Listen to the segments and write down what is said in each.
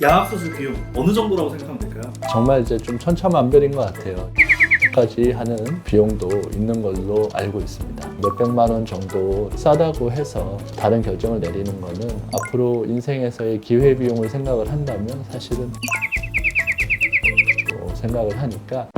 양악수술 비용 어느 정도라고 생각하면 될까요? 정말 이제 좀 천차만별인 것 같아요. 까지 하는 비용도 있는 걸로 알고 있습니다. 몇백만 원 정도 싸다고 해서 다른 결정을 내리는 거는 앞으로 인생에서의 기회비용을 생각을 한다면 사실은 생각을 하니까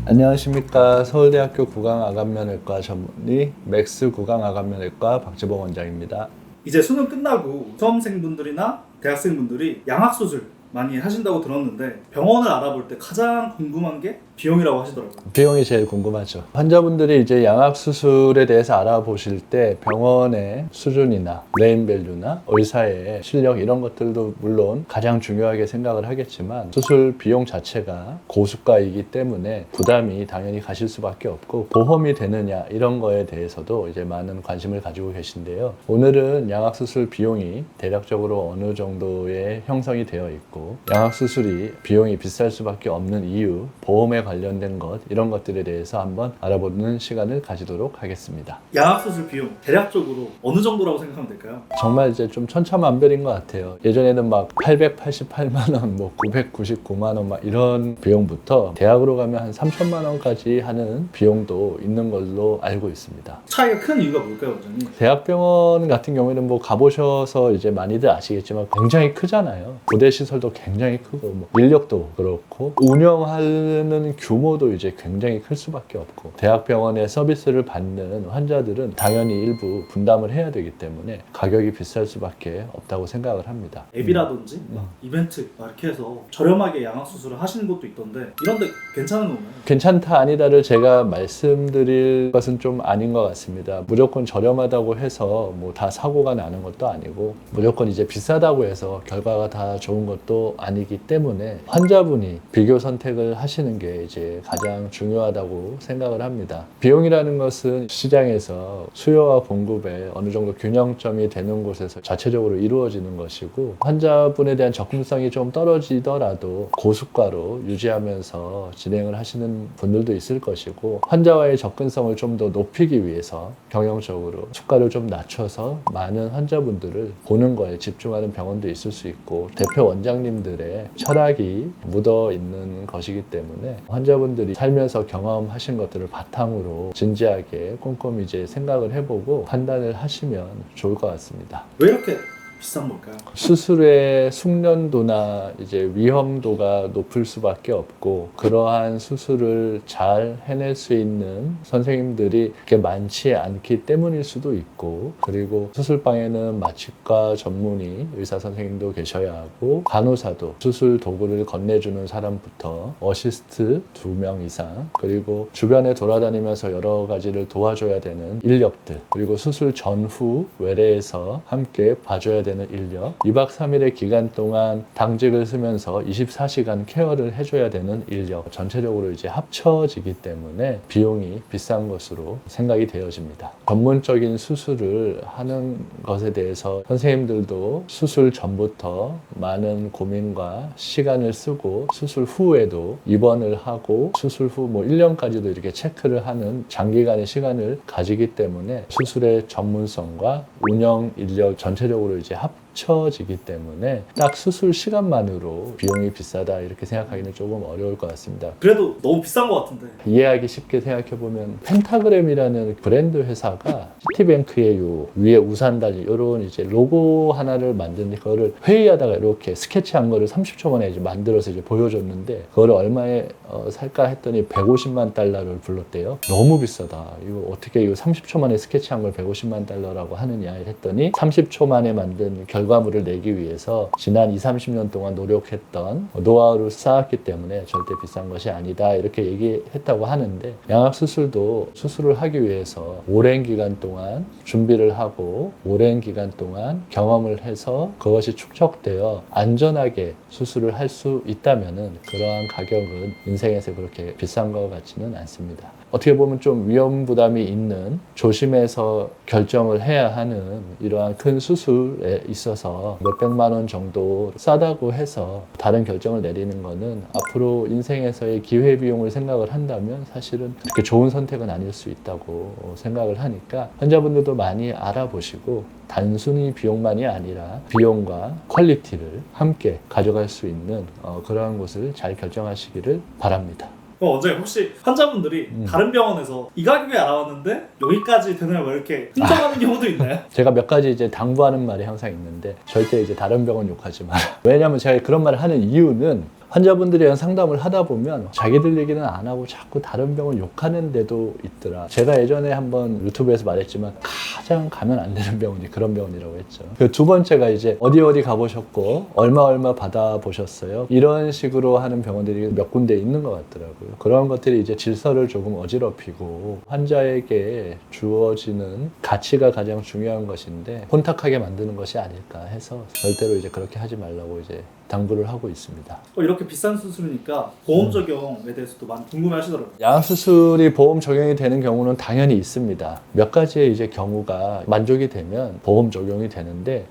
안녕하십니까. 서울대학교 구강암면외과 전문의 맥스 구강암면외과 박재봉 원장입니다. 이제 수능 끝나고 수험생분들이나 대학생분들이 양악수술 많이 하신다고 들었는데 병원을 알아볼 때 가장 궁금한 게 비용이라고 하시더라고요. 비용이 제일 궁금하죠. 환자분들이 이제 양악수술에 대해서 알아보실 때 병원의 수준이나 네임밸류나 의사의 실력 이런 것들도 물론 가장 중요하게 생각을 하겠지만 수술 비용 자체가 고수가이기 때문에 부담이 당연히 가실 수밖에 없고 보험이 되느냐 이런 거에 대해서도 이제 많은 관심을 가지고 계신데요. 오늘은 양악수술 비용이 대략적으로 어느 정도의 형성이 되어 있고 양악수술이 비용이 비쌀 수밖에 없는 이유, 보험에 관련된 것 이런 것들에 대해서 한번 알아보는 시간을 가지도록 하겠습니다. 양악수술 비용 대략적으로 어느 정도라고 생각하면 될까요? 정말 이제 좀 천차만별인 것 같아요. 예전에는 막 888만 원, 뭐 999만 원 막 이런 비용부터 대학으로 가면 한 3천만 원까지 하는 비용도 있는 걸로 알고 있습니다. 차이가 큰 이유가 뭘까요, 원장님? 대학병원 같은 경우에는 뭐 가보셔서 이제 많이들 아시겠지만 굉장히 크잖아요. 부대 시설도 굉장히 크고 뭐 인력도 그렇고 운영하는 규모도 이제 굉장히 클 수밖에 없고 대학병원의 서비스를 받는 환자들은 당연히 일부 분담을 해야 되기 때문에 가격이 비쌀 수밖에 없다고 생각을 합니다. 앱이라든지 이벤트 이렇게 해서 저렴하게 양악수술을 하시는 곳도 있던데 이런데 괜찮은 건가요? 괜찮다 아니다를 제가 말씀드릴 것은 좀 아닌 것 같습니다. 무조건 저렴하다고 해서 뭐 다 사고가 나는 것도 아니고 무조건 이제 비싸다고 해서 결과가 다 좋은 것도 아니기 때문에 환자분이 비교 선택을 하시는 게 이제 가장 중요하다고 생각을 합니다. 비용이라는 것은 시장에서 수요와 공급에 어느 정도 균형점이 되는 곳에서 자체적으로 이루어지는 것이고 환자분에 대한 접근성이 좀 떨어지더라도 고수가로 유지하면서 진행을 하시는 분들도 있을 것이고 환자와의 접근성을 좀 더 높이기 위해서 경영적으로 수가를 좀 낮춰서 많은 환자분들을 보는 거에 집중하는 병원도 있을 수 있고 대표 원장님들의 철학이 묻어 있는 것이기 때문에 환자분들이 살면서 경험하신 것들을 바탕으로 진지하게 꼼꼼히 이제 생각을 해보고 판단을 하시면 좋을 것 같습니다. 왜 이렇게 비싼 걸까요? 수술의 숙련도나 이제 위험도가 높을 수밖에 없고 그러한 수술을 잘 해낼 수 있는 선생님들이 그렇게 많지 않기 때문일 수도 있고 그리고 수술방에는 마취과 전문의 의사 선생님도 계셔야 하고 간호사도 수술 도구를 건네주는 사람부터 어시스트 2명 이상 그리고 주변에 돌아다니면서 여러 가지를 도와줘야 되는 인력들 그리고 수술 전후 외래에서 함께 봐줘야 되는 인력 2박 3일의 기간 동안 당직을 쓰면서 24시간 케어를 해줘야 되는 인력 전체적으로 이제 합쳐지기 때문에 비용이 비싼 것으로 생각이 되어집니다. 전문적인 수술을 하는 것에 대해서 선생님들도 수술 전부터 많은 고민과 시간을 쓰고 수술 후에도 입원을 하고 수술 후 뭐 1년까지도 이렇게 체크를 하는 장기간의 시간을 가지기 때문에 수술의 전문성과 운영 인력 전체적으로 이제 합쳐지기 때문에 딱 수술 시간만으로 비용이 비싸다 이렇게 생각하기는 조금 어려울 것 같습니다. 그래도 너무 비싼 것 같은데 이해하기 쉽게 생각해보면 펜타그램이라는 브랜드 회사가 시티뱅크의 요 위에 우산 달린 이런 이제 로고 하나를 만든 거를 회의하다가 이렇게 스케치한 거를 30초 만에 이제 만들어서 이제 보여줬는데 그거를 얼마에 살까 했더니 150만 달러를 불렀대요. 너무 비싸다. 이거 어떻게 이거 30초 만에 스케치한 걸 150만 달러라고 하느냐 했더니 30초 만에 만든 결과물을 내기 위해서 지난 20-30년 동안 노력했던 노하우를 쌓았기 때문에 절대 비싼 것이 아니다 이렇게 얘기했다고 하는데 양악수술도 수술을 하기 위해서 오랜 기간 동안 준비를 하고 오랜 기간 동안 경험을 해서 그것이 축적되어 안전하게 수술을 할 수 있다면은 그러한 가격은 인생에서 그렇게 비싼 것 같지는 않습니다. 어떻게 보면 좀 위험 부담이 있는 조심해서 결정을 해야 하는 이러한 큰 수술에 있어서 몇백만 원 정도 싸다고 해서 다른 결정을 내리는 거는 앞으로 인생에서의 기회비용을 생각을 한다면 사실은 그렇게 좋은 선택은 아닐 수 있다고 생각을 하니까 환자분들도 많이 알아보시고 단순히 비용만이 아니라 비용과 퀄리티를 함께 가져갈 수 있는 그러한 곳을 잘 결정하시기를 바랍니다. 그럼 원장님 혹시 환자분들이 다른 병원에서 이 가격에 알아왔는데 여기까지 되나요? 왜 이렇게 흥정하는 경우도 있나요? 제가 몇 가지 이제 당부하는 말이 항상 있는데 절대 이제 다른 병원 욕하지 마라. 왜냐하면 제가 그런 말을 하는 이유는 환자분들이랑 상담을 하다 보면 자기들 얘기는 안 하고 자꾸 다른 병원 욕하는 데도 있더라. 제가 예전에 한번 유튜브에서 말했지만 가장 가면 안 되는 병원이 그런 병원이라고 했죠. 그 두 번째가 이제 어디 가보셨고 얼마 받아보셨어요. 이런 식으로 하는 병원들이 몇 군데 있는 것 같더라고요. 그런 것들이 이제 질서를 조금 어지럽히고 환자에게 주어지는 가치가 가장 중요한 것인데 혼탁하게 만드는 것이 아닐까 해서 절대로 이제 그렇게 하지 말라고 이제 당부를 하고 있습니다. 이렇게 비싼 수술이니까 보험 적용에 대해서도 많이 궁금해하시더라고요. 양악수술이 보험 적용이 되는 경우는 당연히 있습니다. 몇 가지의 이제 경우가 만족이 되면 보험 적용이 되는데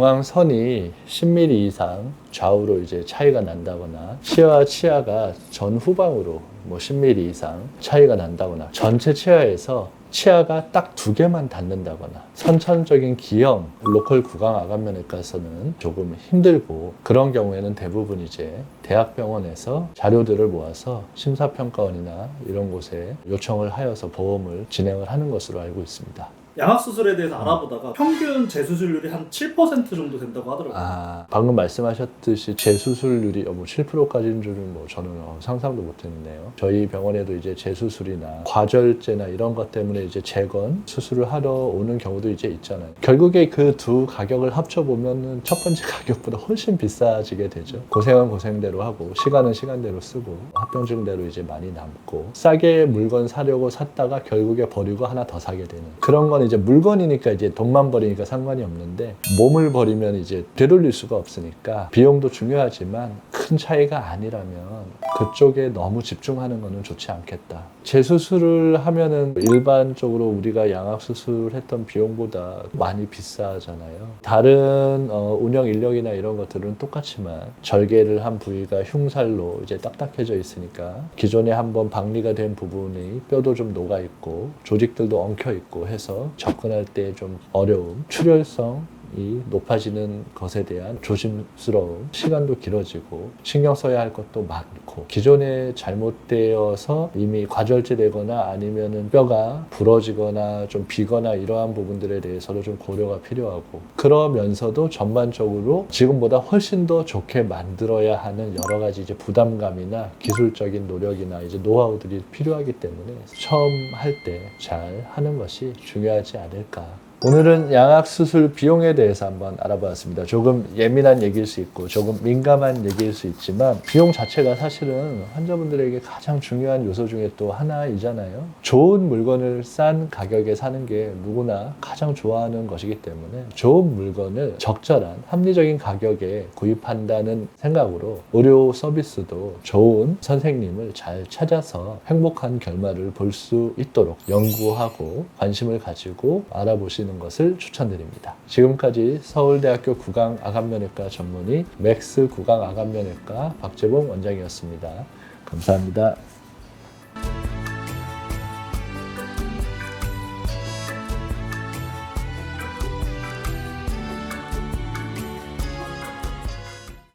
정중앙선이 10mm 이상 좌우로 이제 차이가 난다거나 치아와 치아가 전후방으로 10mm 이상 차이가 난다거나 전체 치아에서 치아가 딱 2개만 닿는다거나 선천적인 기형, 로컬 구강 아간면외과에서는 조금 힘들고 그런 경우에는 대부분 이제 대학병원에서 자료들을 모아서 심사평가원이나 이런 곳에 요청을 하여서 보험을 진행을 하는 것으로 알고 있습니다. 양악수술에 대해서 알아보다가 평균 재수술률이 한 7% 정도 된다고 하더라고요. 방금 말씀하셨듯이 재수술률이 7%까지인 줄은 저는 상상도 못했네요. 저희 병원에도 이제 재수술이나 과절제나 이런 것 때문에 이제 재건 수술을 하러 오는 경우도 이제 있잖아요. 결국에 그 두 가격을 합쳐보면은 첫 번째 가격보다 훨씬 비싸지게 되죠. 고생은 고생대로 하고 시간은 시간대로 쓰고 합병증대로 이제 많이 남고 싸게 물건 사려고 샀다가 결국에 버리고 하나 더 사게 되는 그런 건 이제 물건이니까 이제 돈만 버리니까 상관이 없는데 몸을 버리면 이제 되돌릴 수가 없으니까 비용도 중요하지만 큰 차이가 아니라면 그쪽에 너무 집중하는 거는 좋지 않겠다. 재수술을 하면은 일반적으로 우리가 양악수술 했던 비용보다 많이 비싸잖아요. 다른 운영 인력이나 이런 것들은 똑같지만 절개를 한 부위가 흉살로 이제 딱딱해져 있으니까 기존에 한번 박리가 된 부분이 뼈도 좀 녹아 있고 조직들도 엉켜 있고 해서 접근할 때 좀 어려움, 출혈성이 높아지는 것에 대한 조심스러움, 시간도 길어지고 신경 써야 할 것도 많고 기존에 잘못되어서 이미 과절제되거나 아니면은 뼈가 부러지거나 좀 비거나 이러한 부분들에 대해서도 좀 고려가 필요하고 그러면서도 전반적으로 지금보다 훨씬 더 좋게 만들어야 하는 여러 가지 이제 부담감이나 기술적인 노력이나 이제 노하우들이 필요하기 때문에 처음 할 때 잘 하는 것이 중요하지 않을까. 오늘은 양악수술 비용에 대해서 한번 알아보았습니다. 조금 예민한 얘기일 수 있고 조금 민감한 얘기일 수 있지만 비용 자체가 사실은 환자분들에게 가장 중요한 요소 중에 또 하나이잖아요. 좋은 물건을 싼 가격에 사는 게 누구나 가장 좋아하는 것이기 때문에 좋은 물건을 적절한 합리적인 가격에 구입한다는 생각으로 의료 서비스도 좋은 선생님을 잘 찾아서 행복한 결말을 볼 수 있도록 연구하고 관심을 가지고 알아보시는 것을 추천드립니다. 지금까지 서울대학교 구강아간면외과 전문의 맥스 구강아간면외과 박재봉 원장이었습니다. 감사합니다.